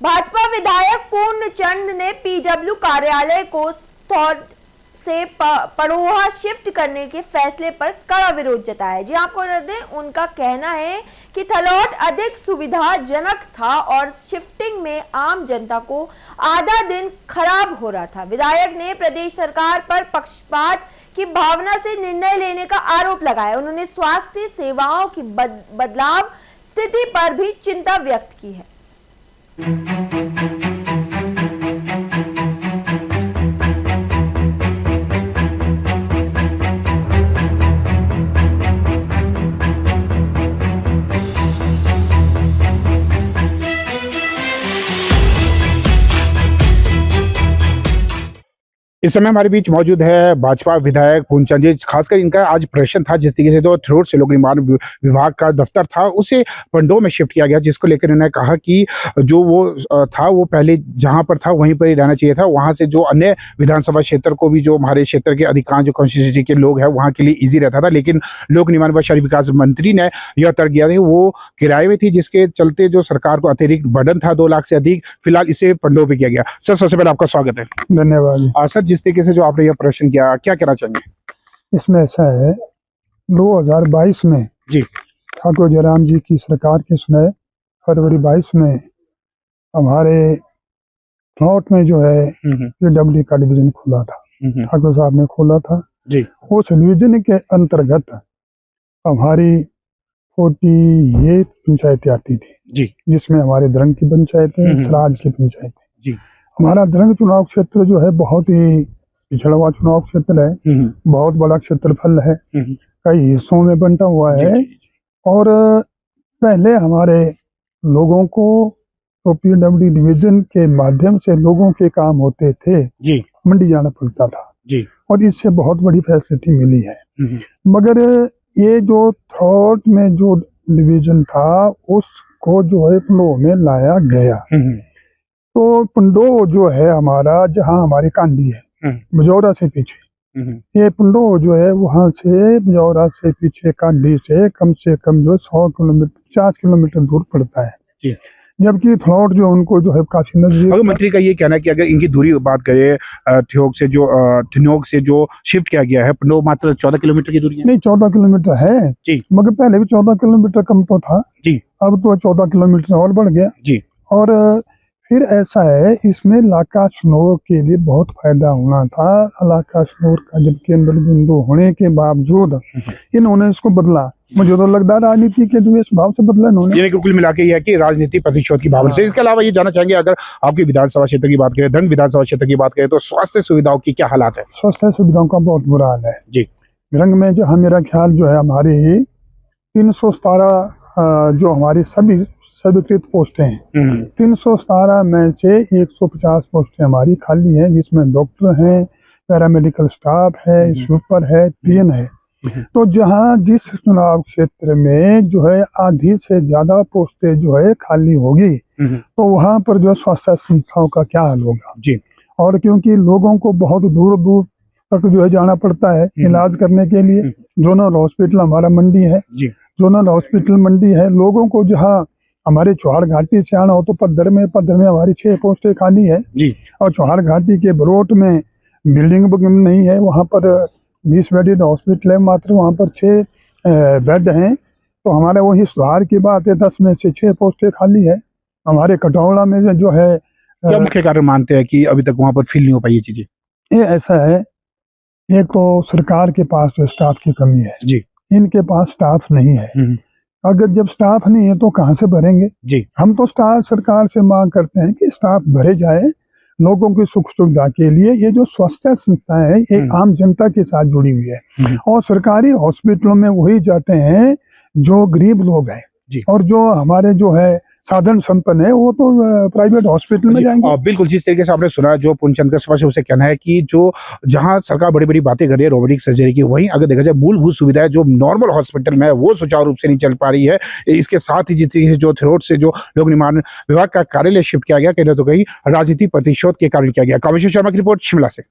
भाजपा विधायक पूर्णचंद ने पीडब्ल्यू कार्यालय को थॉट से पड़ोहा शिफ्ट करने के फैसले पर कड़ा विरोध जताया। जी आपको बता दें, उनका कहना है कि थलौट अधिक सुविधाजनक था और शिफ्टिंग में आम जनता को आधा दिन खराब हो रहा था। विधायक ने प्रदेश सरकार पर पक्षपात की भावना से निर्णय लेने का आरोप लगाया। उन्होंने स्वास्थ्य सेवाओं की बदलाव स्थिति पर भी चिंता व्यक्त की है। इस समय हमारे बीच मौजूद है भाजपा विधायक पूर्णचंद जी। खासकर इनका आज प्रश्न था, जिस तरीके से जो थ्रोट से लोक निर्माण विभाग का दफ्तर था उसे पंडोह में शिफ्ट किया गया, जिसको लेकर इन्होंने कहा कि जो वो था वो पहले जहां पर था वहीं पर ही रहना चाहिए था। वहां से जो अन्य विधानसभा क्षेत्र को भी, जो हमारे क्षेत्र के अधिकांश जो कॉन्स्टिट्यूंसी के लोग हैं वहां के लिए ईजी रहता था, लेकिन लोक निर्माण व शहरी विकास मंत्री ने यह तर्क दिया था वो किराए में थी, जिसके चलते जो सरकार को अतिरिक्त बर्डन था 2 लाख से अधिक, फिलहाल इसे पंडोह पे किया गया। सर, सबसे पहले आपका स्वागत है। धन्यवाद। सर, जिस तरीके से जो आपने यह प्रश्न किया, क्या कहना चाहेंगे? इसमें ऐसा है, 2022 में जी ठाकुर जयराम जी की सरकार के समय फरवरी 22 में हमारे प्लॉट में जो है पीडब्ल्यू का डिवीजन खुला था। ठाकुर साहब ने खोला था जी। उस डिवीजन के अंतर्गत हमारी 48 पंचायतें आती थी जी, जिसमें हमारे दरंग की पंचायतें, सराज की पंचायतें। जी। हमारा दरंग चुनाव क्षेत्र जो है बहुत ही पिछड़ा हुआ चुनाव क्षेत्र है, बहुत बड़ा क्षेत्रफल है, कई हिस्सों में बंटा हुआ है। और पहले हमारे लोगों को तो पीडब्ल्यू डिवीजन के माध्यम से लोगों के काम होते थे जी, मंडी जाना पड़ता था जी, और इससे बहुत बड़ी फैसिलिटी मिली है। मगर ये जो थॉट में जो डिवीजन था उसको जो है पंडोह में लाया गया। तो पंडोह जो है हमारा, जहाँ हमारी कांडी है मजौरा से पीछे, ये पंडोह जो है वहां से मजौरा से पीछे कांडी से कम जो 100 किलोमीटर 50 किलोमीटर दूर पड़ता है। जबकि थलौट जो उनको जो है काफी नजदीक। अगर मंत्री का ये कहना है कि अगर इनकी दूरी बात करें, थिनोग से जो शिफ्ट किया गया है पंडोह, मात्र 14 किलोमीटर की दूरी है। नहीं, 14 किलोमीटर है जी, मगर पहले भी 14 किलोमीटर कम तो था जी, अब तो 14 किलोमीटर और बढ़ गया जी। और फिर ऐसा है, इसमें इलाका स्नोर के लिए बहुत फायदा होना था। इलाका स्नोर का जब केंद्र बिंदु होने के बावजूद इन्होंने इसको बदला। मुझे तो लगता है राजनीति के द्वेष भाव से बदला इन्होंने। कुल मिला के यह कि राजनीति प्रतिशोध की भावना से। इसके अलावा ये जानना चाहेंगे, अगर आपकी विधानसभा क्षेत्र की बात करें, दरंग विधानसभा क्षेत्र की बात करें, तो स्वास्थ्य सुविधाओं की क्या हालात है? स्वास्थ्य सुविधाओं का बहुत बुरा हाल है जी। दरंग में जो मेरा ख्याल जो है हमारी 317 जो हमारी सभी स्वीकृत पोस्टें हैं, 317 में से 150 पोस्टें हमारी खाली हैं, जिसमें डॉक्टर हैं, पैरामेडिकल स्टाफ है, स्वीपर है, पीएन है। तो जहां जिस चुनाव क्षेत्र में जो है आधी से ज्यादा पोस्टें जो है खाली होगी, तो वहां पर जो स्वास्थ्य संस्थाओं का क्या हाल होगा जी। और क्योंकि लोगों को बहुत दूर दूर तक जो है जाना पड़ता है इलाज करने के लिए। जोनल हॉस्पिटल हमारा मंडी है, जोनल हॉस्पिटल मंडी है। लोगों को जहाँ हमारे चौहाड़ घाटी से आना हो तो पद्धर में हमारी 6 पोस्टें खाली है जी। और चौहाड़ घाटी के बरोट में बिल्डिंग नहीं है, वहाँ पर 20 बेडेड हॉस्पिटल है, मात्र वहाँ पर 6 बेड हैं। तो हमारे वही सुधार की बात है, 10 में से 6 पोस्टें खाली है। हमारे कटौला में जो है, क्या मुख्य कारण मानते हैं कि अभी तक वहाँ पर फिल नहीं हो पाई ये चीजें? ये ऐसा है, एक तो सरकार के पास जो स्टाफ की कमी है जी, इनके पास स्टाफ नहीं है। अगर जब स्टाफ नहीं है तो कहाँ से भरेंगे जी। हम तो सरकार से मांग करते हैं कि स्टाफ भरे जाए लोगों की सुख सुविधा के लिए। ये जो स्वास्थ्य संस्था है ये आम जनता के साथ जुड़ी हुई है और सरकारी हॉस्पिटलों में वही जाते हैं जो गरीब लोग हैं जी। और जो हमारे जो है साधन संपन्न है वो तो प्राइवेट हॉस्पिटल में जाएंगे। बिल्कुल, जिस तरीके से आपने सुना, जो पूर्णचंद का स्पष्ट उसे कहना है कि जो जहां सरकार बड़ी बड़ी बातें कर रही है रोबोटिक सर्जरी की, वहीं अगर देखा जाए मूलभूत सुविधाएं जो नॉर्मल हॉस्पिटल में है वो सुचारू रूप से नहीं चल पा रही है। इसके साथ ही जिस तरीके से जो थ्रोट से जो लोक निर्माण विभाग का कार्यालय शिफ्ट किया गया, कहीं ना तो कहीं राजनीति प्रतिशोध के कारण किया गया। कामेश्वर शर्मा की रिपोर्ट शिमला से।